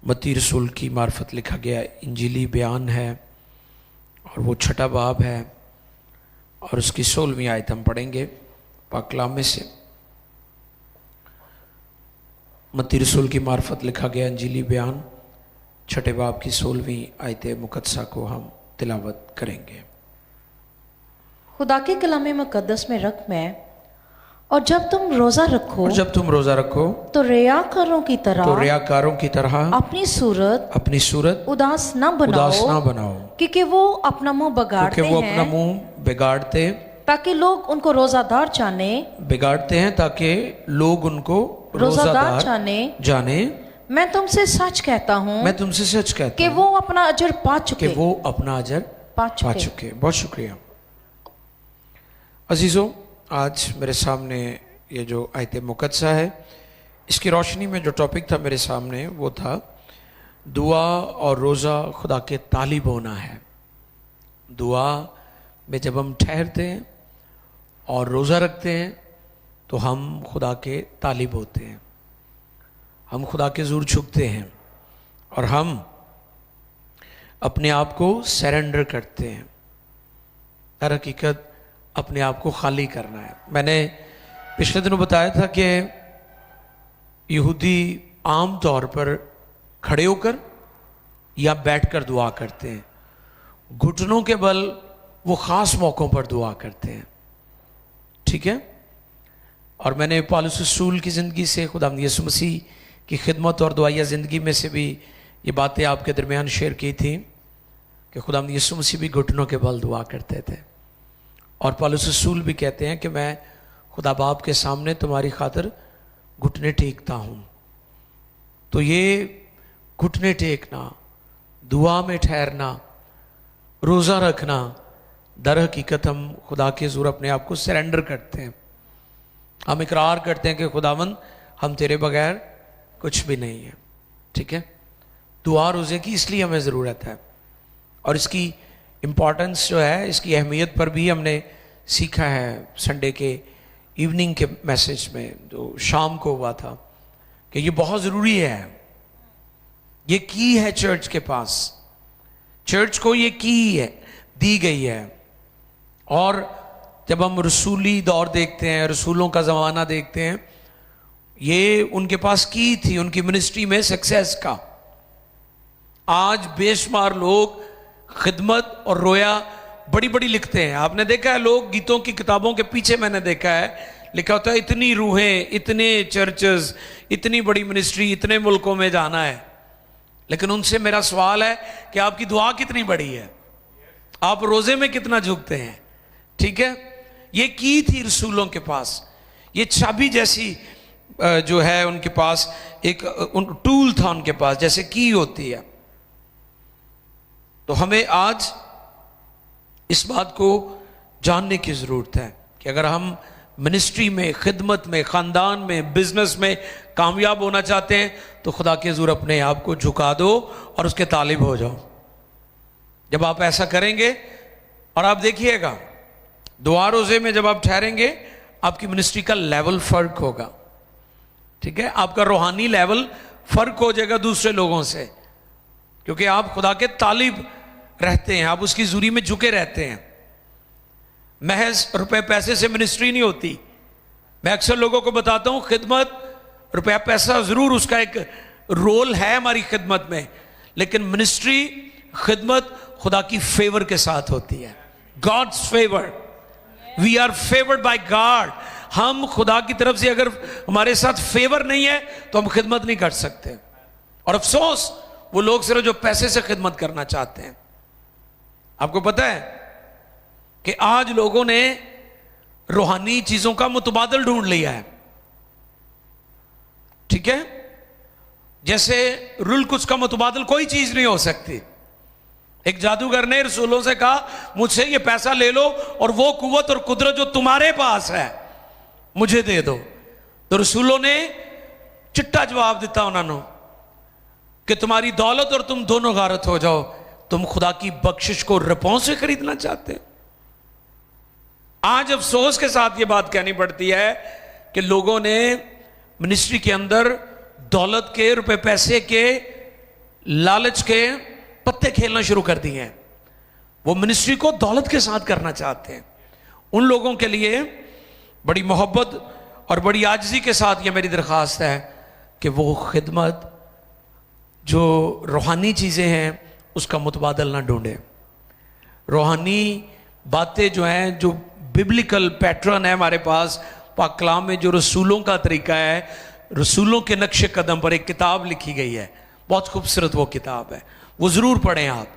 मत्ती रसूल की मार्फत लिखा गया इंजीली बयान है और वो छठा बाब है और उसकी 16वीं आयत हम पढ़ेंगे पाक कलाम में से। मत्ती रसूल की मार्फत लिखा गया इंजीली बयान छठे बाब की 16वीं आयत मुकद्दसा को हम तिलावत करेंगे। खुदा के कलाम मुकद्दस में रकम है, और जब तुम रोजा रखो तो रियाकारों की तरह अपनी सूरत उदास न बनाओ क्योंकि वो अपना मुंह बिगाड़ते हैं ताकि लोग उनको रोजादार जाने। मैं तुमसे सच कहता हूँ कि वो अपना अजर पा चुके। बहुत शुक्रिया अजीज़ों, आज मेरे सामने ये जो आयत मुकद्दसा है, इसकी रोशनी में जो टॉपिक था मेरे सामने वो था दुआ और रोज़ा खुदा के तालिब होना है। दुआ में जब हम ठहरते हैं और रोज़ा रखते हैं तो हम खुदा के तालिब होते हैं, हम खुदा के ज़ूर झुकते हैं और हम अपने आप को सरेंडर करते हैं। दर हकीकत अपने आप को खाली करना है। मैंने पिछले दिनों बताया था कि यहूदी आम तौर पर खड़े होकर या बैठकर दुआ करते हैं, घुटनों के बल वो ख़ास मौक़ों पर दुआ करते हैं, ठीक है। और मैंने पौलुस रसूल की ज़िंदगी से, खुदावंद यीशु मसीह की खिदमत और दुआया ज़िंदगी में से भी ये बातें आपके दरमियान शेयर की थी कि खुदावंद यीशु मसीह भी घुटनों के बल दुआ करते थे। और पौलुस रसूल भी कहते हैं कि मैं खुदा बाप के सामने तुम्हारी खातिर घुटने टेकता हूँ। तो ये घुटने टेकना, दुआ में ठहरना, रोज़ा रखना, दर हकीकत हम खुदा के ज़ूर अपने आप को सरेंडर करते हैं। हम इकरार करते हैं कि खुदावंद हम तेरे बगैर कुछ भी नहीं है, ठीक है। दुआ रोज़े की इसलिए हमें ज़रूरत है और इसकी इम्पॉर्टेंस जो है, इसकी अहमियत पर भी हमने सीखा है संडे के इवनिंग के मैसेज में जो शाम को हुआ था कि ये बहुत ज़रूरी है। ये की है चर्च के पास, चर्च को ये की है दी गई है। और जब हम रसूली दौर देखते हैं, रसूलों का ज़माना देखते हैं, ये उनके पास की थी उनकी मिनिस्ट्री में सक्सेस का। आज बेशुमार लोग खिदमत और रोया बड़ी बड़ी लिखते हैं। आपने देखा है लोग गीतों की किताबों के पीछे, मैंने देखा है लिखा होता है इतनी रूहें, इतने चर्चेस, इतनी बड़ी मिनिस्ट्री, इतने मुल्कों में जाना है। लेकिन उनसे मेरा सवाल है कि आपकी दुआ कितनी बड़ी है, आप रोजे में कितना झुकते हैं, ठीक है। ये की थी रसूलों के पास, ये चाबी जैसी जो है उनके पास, एक टूल था उनके पास, जैसे की होती है। तो हमें आज इस बात को जानने की ज़रूरत है कि अगर हम मिनिस्ट्री में, खिदमत में, ख़ानदान में, बिजनेस में कामयाब होना चाहते हैं तो खुदा के ज़रूर अपने आप को झुका दो और उसके तालिब हो जाओ। जब आप ऐसा करेंगे और आप देखिएगा दुआ रोज़े में जब आप ठहरेंगे, आपकी मिनिस्ट्री का लेवल फ़र्क होगा, ठीक है। आपका रूहानी लेवल फ़र्क हो जाएगा दूसरे लोगों से, क्योंकि आप खुदा के तालिब रहते हैं, आप उसकी ज़ूरी में झुके रहते हैं। महज रुपए पैसे से मिनिस्ट्री नहीं होती। मैं अक्सर लोगों को बताता हूँ खिदमत, रुपया पैसा ज़रूर उसका एक रोल है हमारी खिदमत में, लेकिन मिनिस्ट्री, खिदमत खुदा की फेवर के साथ होती है। God's favour, we are favoured by God. हम खुदा की तरफ से अगर हमारे साथ फेवर नहीं है तो हम खिदमत नहीं कर सकते। और अफसोस वो लोग सिर्फ जो पैसे से खिदमत करना चाहते हैं। आपको पता है कि आज लोगों ने रूहानी चीजों का मुतबादल ढूंढ लिया है, ठीक है। जैसे रुल कुछ का मुतबादल कोई चीज नहीं हो सकती। एक जादूगर ने रसूलों से कहा मुझसे ये पैसा ले लो और वो कुव्वत और कुदरत जो तुम्हारे पास है मुझे दे दो। तो रसूलों ने चिट्टा जवाब दिता उन्होंने कि तुम्हारी दौलत और तुम दोनों गारत हो जाओ। तुम खुदा की बख्शिश को रुपयों से खरीदना चाहते हो। आज अफसोस के साथ ये बात कहनी पड़ती है कि लोगों ने मिनिस्ट्री के अंदर दौलत के, रुपए पैसे के लालच के पत्ते खेलना शुरू कर दिए हैं। वो मिनिस्ट्री को दौलत के साथ करना चाहते हैं। उन लोगों के लिए बड़ी मोहब्बत और बड़ी आजिज़ी के साथ ये मेरी दरख्वास्त है कि वो खिदमत जो रूहानी चीज़ें हैं उसका मुतबादल ना ढूंढें। रूहानी बातें जो हैं, जो बिब्लिकल पैटर्न है हमारे पास पाक कलाम में, जो रसूलों का तरीका है, रसूलों के नक्शे कदम पर एक किताब लिखी गई है, बहुत खूबसूरत वो किताब है, वो ज़रूर पढ़ें आप।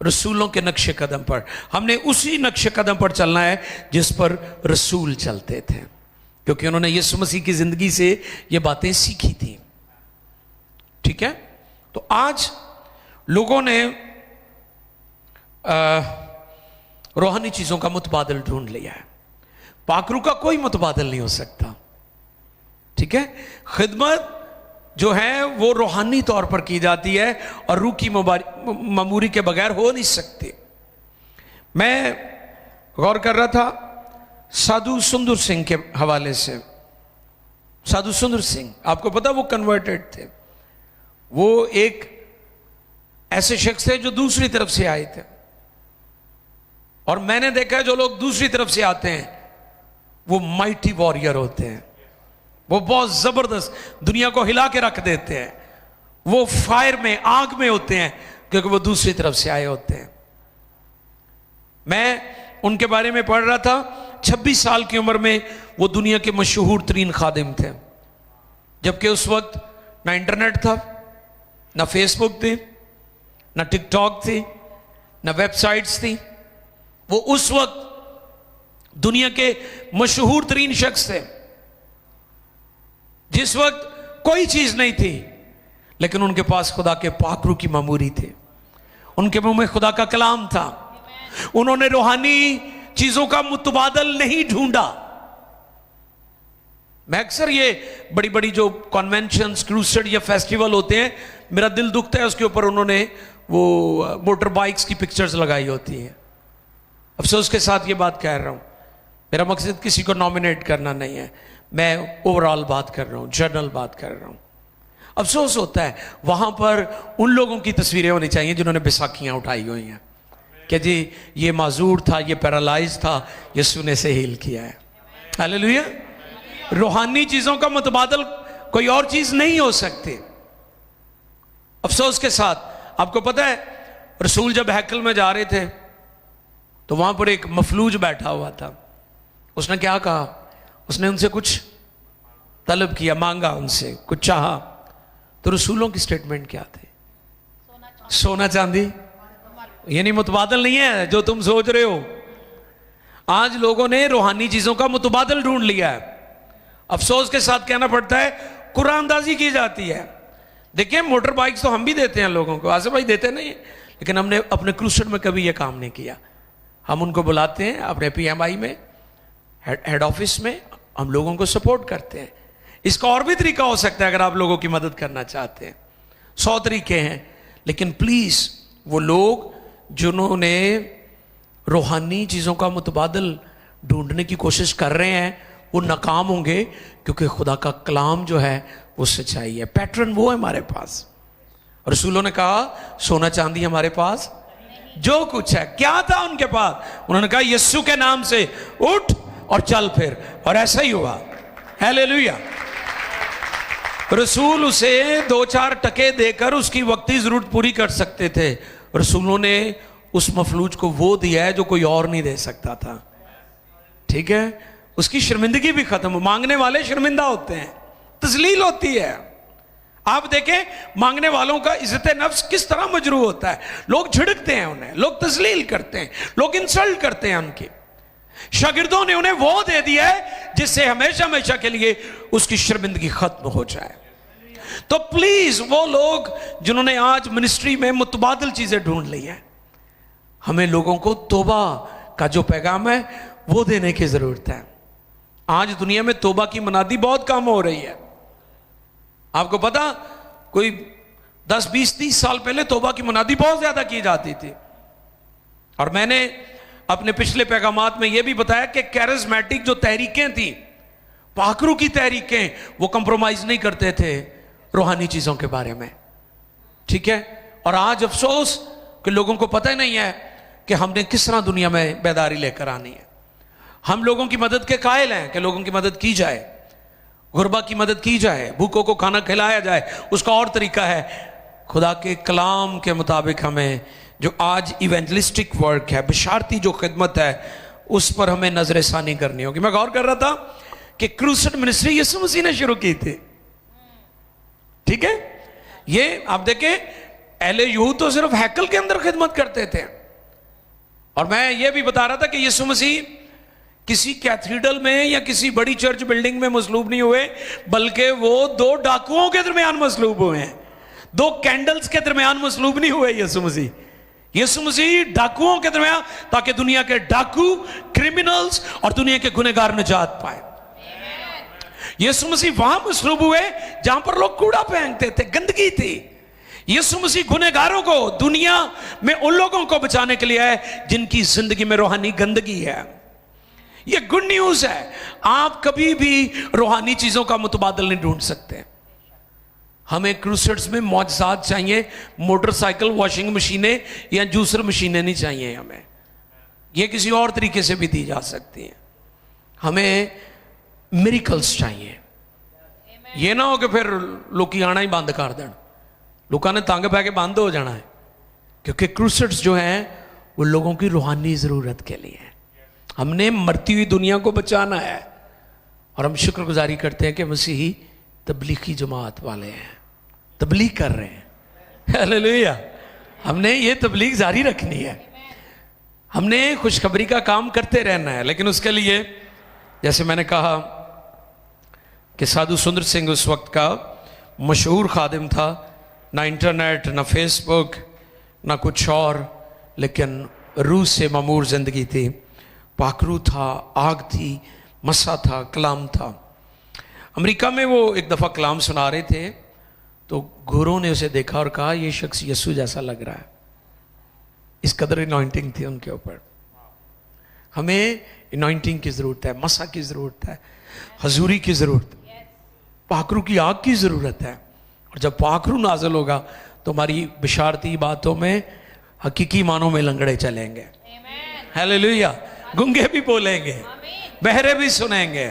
रसूलों के नक्शे कदम पर, हमने उसी नक्शे कदम पर चलना है जिस पर रसूल चलते थे, क्योंकि उन्होंने यीशु मसीह की ज़िंदगी से ये बातें सीखी थी। ठीक है, तो आज लोगों ने रूहानी चीज़ों का मुतबादल ढूंढ लिया है। पाकरू का कोई मुतबादल नहीं हो सकता। ठीक है, खिदमत जो है वो रूहानी तौर पर की जाती है और रूह की ममूरी के बगैर हो नहीं सकती। मैं गौर कर रहा था साधु सुंदर सिंह के हवाले से। साधु सुंदर सिंह, आपको पता वो कन्वर्टेड थे। वो एक ऐसे शख्स थे जो दूसरी तरफ से आए थे, और मैंने देखा है जो लोग दूसरी तरफ से आते हैं वो माइटी वॉरियर होते हैं। वो बहुत जबरदस्त दुनिया को हिला के रख देते हैं। वो फायर में, आग में होते हैं क्योंकि वो दूसरी तरफ से आए होते हैं। मैं उनके बारे में पढ़ रहा था। 26 साल की उम्र में वो दुनिया के मशहूर तरीन खादिम थे, जबकि उस वक्त ना इंटरनेट था, ना फेसबुक थी, ना टिकटॉक थी, ना वेबसाइट्स थी। वो उस वक्त दुनिया के मशहूर तरीन शख्स थे, जिस वक्त कोई चीज नहीं थी, लेकिन उनके पास खुदा के पाकरू की मामूरी थे। उनके मुंह में खुदा का कलाम था। उन्होंने रूहानी चीजों का मुतबादल नहीं ढूंढा। मैं अक्सर ये बड़ी बड़ी जो कन्वेंशंस, क्रूसेड या फेस्टिवल होते हैं, मेरा दिल दुखता है उसके ऊपर उन्होंने वो मोटर बाइक्स की पिक्चर्स लगाई होती हैं। अफसोस के साथ ये बात कह रहा हूं, मेरा मकसद किसी को नॉमिनेट करना नहीं है, मैं ओवरऑल बात कर रहा हूं, जनरल बात कर रहा हूं। अफसोस होता है वहां पर उन लोगों की तस्वीरें होनी चाहिए जिन्होंने बैसाखियां उठाई हुई हैं कि जी ये माजूर था, ये पैरालाइज था, यीशु ने से हील किया है। हालेलुया। रूहानी चीजों का मुतबादल कोई और चीज नहीं हो सकती। अफसोस के साथ आपको पता है, रसूल जब हैकल में जा रहे थे तो वहां पर एक मफलूज बैठा हुआ था। उसने क्या कहा? उसने उनसे कुछ तलब किया, मांगा उनसे, कुछ चाहा। तो रसूलों की स्टेटमेंट क्या थे? सोना चांदी। ये नहीं, मुतबादल नहीं है जो तुम सोच रहे हो। आज लोगों ने रूहानी चीजों का मुतबादल ढूंढ लिया है। अफसोस के साथ कहना पड़ता है कुरानदाजी की जाती है। देखिए, मोटर बाइक्स तो हम भी देते हैं लोगों को, आसिफ भाई देते नहीं, लेकिन हमने अपने क्रूसेड में कभी यह काम नहीं किया। हम उनको बुलाते हैं अपने PMI में, हेड ऑफिस में, हम लोगों को सपोर्ट करते हैं। इसका और भी तरीका हो सकता है अगर आप लोगों की मदद करना चाहते हैं। 100 तरीके हैं, लेकिन प्लीज वो लोग जिन्होंने रूहानी चीजों का मुतबादल ढूंढने की कोशिश कर रहे हैं वो नाकाम होंगे, क्योंकि खुदा का कलाम जो है वो सच्चाई है। पैटर्न वो है हमारे पास। रसूलों ने कहा सोना चांदी हमारे पास जो कुछ है। क्या था उनके पास? उन्होंने कहा यीशु के नाम से उठ और चल फिर, और ऐसा ही हुआ। हालेलुया। रसूल उसे 2-4 टके देकर उसकी वक्ती जरूरत पूरी कर सकते थे। रसूलों ने उस मफलूज को वो दिया है जो कोई और नहीं दे सकता था। ठीक है, उसकी शर्मिंदगी भी खत्म। मांगने वाले शर्मिंदा होते हैं, तजलील होती है। आप देखें मांगने वालों का इज्जत नफ्स किस तरह मजरू होता है। लोग झिड़कते हैं उन्हें, लोग तजलील करते हैं, लोग इंसल्ट करते हैं उनकी। शागिर्दों ने उन्हें वो दे दिया है जिससे हमेशा हमेशा के लिए उसकी शर्मिंदगी खत्म हो जाए। तो प्लीज वो लोग जिन्होंने आज मिनिस्ट्री में मुतबादल चीजें ढूंढ ली हैं, हमें लोगों को तौबा का जो पैगाम है वो देने की जरूरत है। आज दुनिया में तौबा की मनादी बहुत कम हो रही है। आपको पता, कोई 10, 20, 30 साल पहले तौबा की मनादी बहुत ज्यादा की जाती थी। और मैंने अपने पिछले पैगामात में यह भी बताया कि कैरिज्मेटिक जो तहरीकें थी, पाकरू की तहरीकें, वो कंप्रोमाइज नहीं करते थे रूहानी चीजों के बारे में। ٹھیک ہے. اور آج افسوس کہ لوگوں کو پتہ ہی نہیں ہے کہ ہم نے کس طرح دنیا میں بیداری لے کر آنی ہے. ہم لوگوں کی مدد کے قائل ہیں کہ لوگوں کی مدد کی جائے, غربا کی مدد کی جائے, بھوکوں کو کھانا کھلایا جائے. اس کا اور طریقہ ہے. خدا کے کلام کے مطابق ہمیں جو آج ایونجلسٹک ورک ہے, بشارتی جو خدمت ہے, اس پر ہمیں نظر ثانی کرنی ہوگی. میں غور کر رہا تھا کہ کروسڈ منسٹری یسوع مسیح نے شروع کی تھی. ٹھیک ہے, یہ آپ دیکھیں اہل یہود تو صرف ہیکل کے اندر خدمت کرتے تھے, اور میں یہ بھی بتا رہا تھا کہ یسوع مسیح کسی کیتھیڈرل میں یا کسی بڑی چرچ بلڈنگ میں مصلوب نہیں ہوئے, بلکہ وہ 2 ڈاکوؤں کے درمیان مصلوب ہوئے ہیں, 2 کینڈلز کے درمیان مصلوب نہیں ہوئے یسوع مسیح. یسوع مسیح ڈاکوؤں کے درمیان, تاکہ دنیا کے ڈاکو, کرمنلز اور دنیا کے گنہگار نجات پائے. یسوع مسیح وہاں مصلوب ہوئے جہاں پر لوگ کوڑا پھینکتے تھے, گندگی تھی. یسوع مسیح گنہگاروں کو, دنیا میں ان لوگوں کو بچانے کے لیے ہے جن کی زندگی میں روحانی گندگی ہے. یہ گڈ نیوز ہے. آپ کبھی بھی روحانی چیزوں کا متبادل نہیں ڈھونڈ سکتے. ہمیں کروسڈز میں معجزات چاہیے, موٹر سائیکل, واشنگ مشینیں یا جوسر مشینیں نہیں چاہیے ہمیں. یہ کسی اور طریقے سے بھی دی جا سکتی ہیں. ہمیں میریکلز چاہیے. یہ نہ ہو کہ پھر لوکی آنا ہی بند کر دیں, لوکاں نے تنگ پہ کے بند ہو جانا ہے. کیونکہ کروسڈز جو ہیں وہ لوگوں کی روحانی ضرورت کے لیے ہیں. ہم نے مرتی ہوئی دنیا کو بچانا ہے, اور ہم شکر گزاری کرتے ہیں کہ مسیحی تبلیغی جماعت والے ہیں, تبلیغ کر رہے ہیں. ہلیلویا. ہم نے یہ تبلیغ جاری رکھنی ہے. ہم نے خوشخبری کا کام کرتے رہنا ہے, لیکن اس کے لیے جیسے میں نے کہا کہ سادھو سندر سنگھ اس وقت کا مشہور خادم تھا. نہ انٹرنیٹ, نہ فیس بک, نہ کچھ اور, لیکن روح سے معمور زندگی تھی. پاکرو تھا, آگ تھی, مسا تھا, کلام تھا. امریکہ میں وہ ایک دفعہ کلام سنا رہے تھے تو گوروں نے اسے دیکھا اور کہا یہ شخص یسوع جیسا لگ رہا ہے. اس قدر انوائنٹنگ تھی ان کے اوپر. ہمیں انوائنٹنگ کی ضرورت ہے, مسا کی ضرورت ہے, حضوری کی ضرورت ہے, پاکرو کی آگ کی ضرورت ہے. اور جب پاکرو نازل ہوگا تو ہماری بشارتی باتوں میں حقیقی معنوں میں لنگڑے چلیں گے. ہیلیلویا. گنگے بھی بولیں گے, بہرے بھی سنیں گے.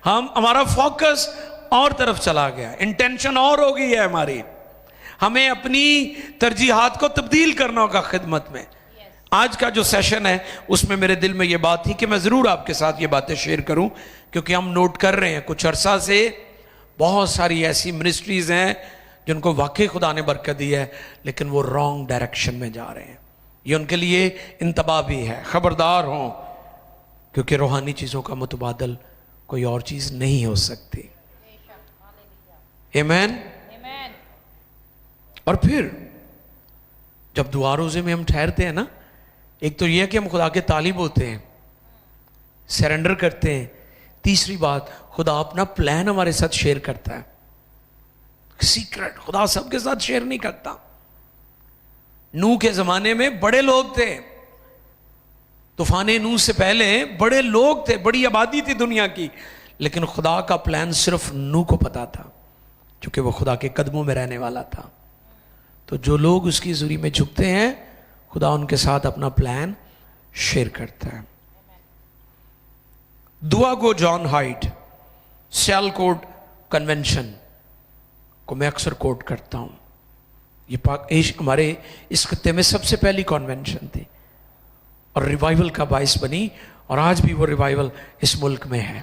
ہمارا فوکس اور طرف چلا گیا, انٹینشن اور ہو گئی ہے ہماری. ہمیں اپنی ترجیحات کو تبدیل کرنا ہوگا خدمت میں. آج کا جو سیشن ہے اس میں میرے دل میں یہ بات تھی کہ میں ضرور آپ کے ساتھ یہ باتیں شیئر کروں, کیونکہ ہم نوٹ کر رہے ہیں کچھ عرصہ سے بہت ساری ایسی منسٹریز ہیں جن کو واقعی خدا نے برکت دی ہے, لیکن وہ رانگ ڈائریکشن میں جا رہے ہیں. یہ ان کے لیے انتباہ بھی ہے, خبردار ہوں, کیونکہ روحانی چیزوں کا متبادل کوئی اور چیز نہیں ہو سکتی. آمین. اور پھر جب دعا روزے میں ہم ٹھہرتے ہیں نا, ایک تو یہ کہ ہم خدا کے طالب ہوتے ہیں, سرنڈر کرتے ہیں. تیسری بات, خدا اپنا پلان ہمارے ساتھ شیئر کرتا ہے. سیکرٹ خدا سب کے ساتھ شیئر نہیں کرتا. نوح کے زمانے میں بڑے لوگ تھے, طوفان نوح سے پہلے بڑے لوگ تھے, بڑی آبادی تھی دنیا کی, لیکن خدا کا پلان صرف نوح کو پتا تھا, کیونکہ وہ خدا کے قدموں میں رہنے والا تھا. تو جو لوگ اس کی حضوری میں جھکتے ہیں, خدا ان کے ساتھ اپنا پلان شیئر کرتا ہے. دعا گو جان ہائٹ سیل کوڈ کنونشن کو میں اکثر کوٹ کرتا ہوں. یہ ہمارے اس خطے میں سب سے پہلی کنونشن تھی اور ریوائول کا باعث بنی, اور آج بھی وہ ریوائول اس ملک میں ہے.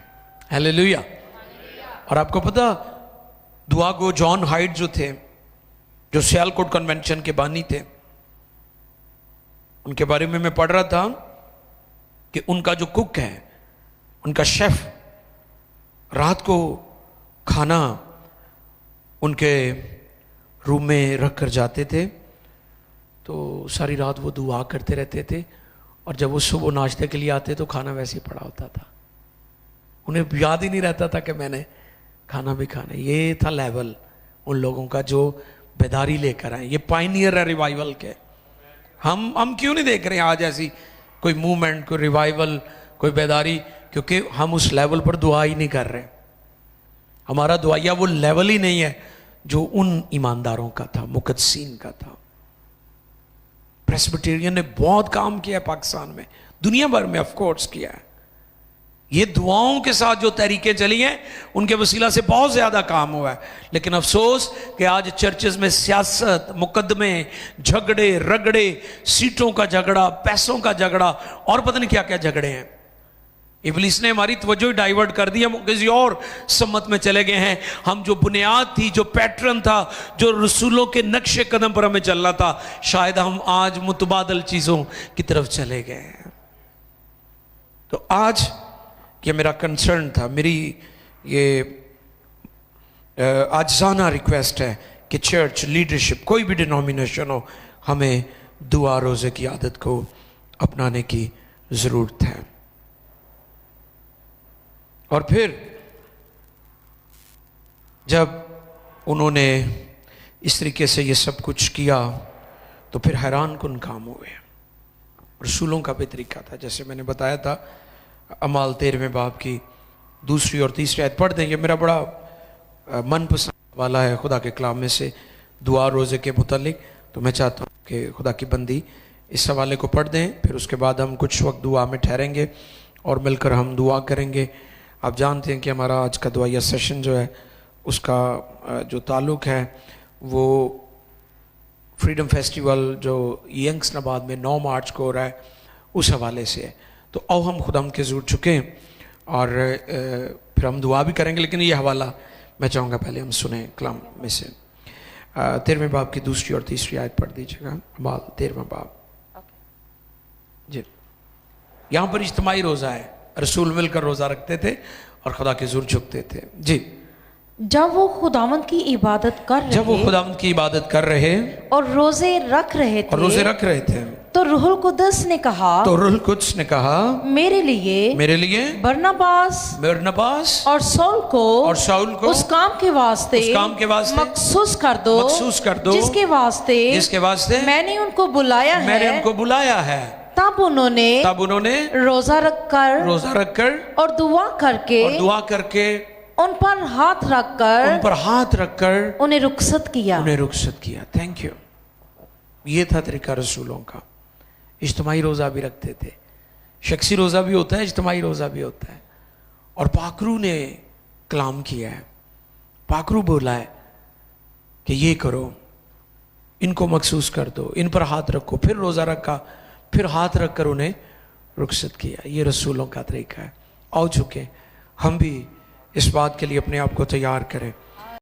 ہیلیلویا. اور آپ کو پتا, دعا گو جان ہائٹ جو تھے, جو سیال کوٹ کنونشن کے بانی تھے, ان کے بارے میں پڑھ رہا تھا کہ ان کا جو کک ہے, ان کا شیف, رات کو کھانا ان کے روم میں رکھ کر جاتے تھے, تو ساری رات وہ دعا کرتے رہتے تھے, اور جب وہ صبح ناشتے کے لیے آتے تو کھانا ویسے ہی پڑا ہوتا تھا. انہیں یاد ہی نہیں رہتا تھا کہ میں نے کھانا بھی کھانا. یہ تھا لیول ان لوگوں کا جو بیداری لے کر آئے. یہ پائنیئر ہے ریوائول کے. ہم کیوں نہیں دیکھ رہے ہیں آج ایسی کوئی موومنٹ, کوئی ریوائول, کوئی بیداری؟ کیونکہ ہم اس لیول پر دعا ہی نہیں کر رہے. ہمارا دعائیا وہ لیول ہی نہیں ہے जो उन ईमानदारों का था, मुकद्दसीन का था। प्रेस्बिटेरियन ने बहुत काम किया है पाकिस्तान में, दुनिया भर में ऑफ कोर्स किया है। ये दुआओं के साथ जो तहरीकें चली हैं उनके वसीला से बहुत ज्यादा काम हुआ है। लेकिन अफसोस कि आज चर्चेस में सियासत, मुकदमे, झगड़े रगड़े, सीटों का झगड़ा, पैसों का झगड़ा और पता नहीं क्या क्या झगड़े हैं। इब्लीस ने हमारी तवज्जो डाइवर्ट कर दी, हम किसी और सम्मत में चले गए हैं। हम जो बुनियाद थी, जो पैटर्न था, जो रसूलों के नक्शे कदम पर हमें चलना था, शायद हम आज मुतबादल चीजों की तरफ चले गए हैं। तो आज ये मेरा कंसर्न था, मेरी ये आजिज़ाना रिक्वेस्ट है कि चर्च लीडरशिप, कोई भी डिनोमिनेशन हो, हमें दुआ रोज़े की आदत को अपनाने की ज़रूरत है। और फिर जब उन्होंने इस तरीके से ये सब कुछ किया तो फिर हैरान कुन काम हुए। रसूलों का भी तरीका था, जैसे मैंने बताया था। अमाल 13वें बाब की 2 और 3 आयत पढ़ देंगे। मेरा बड़ा मनपसंद वाला है खुदा के कलाम में से दुआ रोज़े के मुतालिक, तो मैं चाहता हूँ कि खुदा की बंदी इस हवाले को पढ़ दें। फिर उसके बाद हम कुछ वक्त दुआ में ठहरेंगे और मिलकर हम दुआ करेंगे। आप जानते हैं कि हमारा आज का दुआया सेशन जो है उसका जो ताल्लुक़ है वो फ्रीडम फेस्टिवल जो यंगस्नाबाद में 9 मार्च को हो रहा है उस हवाले से है। तो आओ हम खुदाम के ज़रूर चुकें और फिर हम दुआ भी करेंगे। लेकिन ये हवाला मैं चाहूँगा पहले हम सुने कलाम में से। 13वें बाब की 2 और 3 आयत पढ़ दीजिएगा। अमाल 13वां बाब जी। यहाँ पर इज्तिमाई रोज़ा है, रसूल मिलकर रोज़ा रखते थे और खुदा के ज़रूर झुकते थे जी। जब वो खुदावंद की इबादत कर रहे और रोजे रख रहे थे तो रूहुल कुद्दस ने कहा मेरे लिए बरनबास और शाऊल को उस काम के वास्ते मखसूस कर दो जिसके वास्ते मैंने उनको बुलाया है। तब उन्होंने रोजा रखकर और दुआ करके उन पर हाथ रखकर उन्हें रुखसत किया। Thank you. ये था तरीका रसूलों का। इज्तिमाई रोज़ा भी रखते थे, शख्सी रोज़ा भी होता है, इज्तिमाई रोज़ा भी होता है। और पाकरू ने कलाम किया है, पाकरू बोला है कि ये करो, इनको मखसूस कर दो, इन पर हाथ रखो। फिर रोज़ा रखा, फिर हाथ रखकर उन्हें रुखसत किया। ये रसूलों का तरीका है। आओ चुके हम भी इस बात के लिए अपने आप को तैयार करें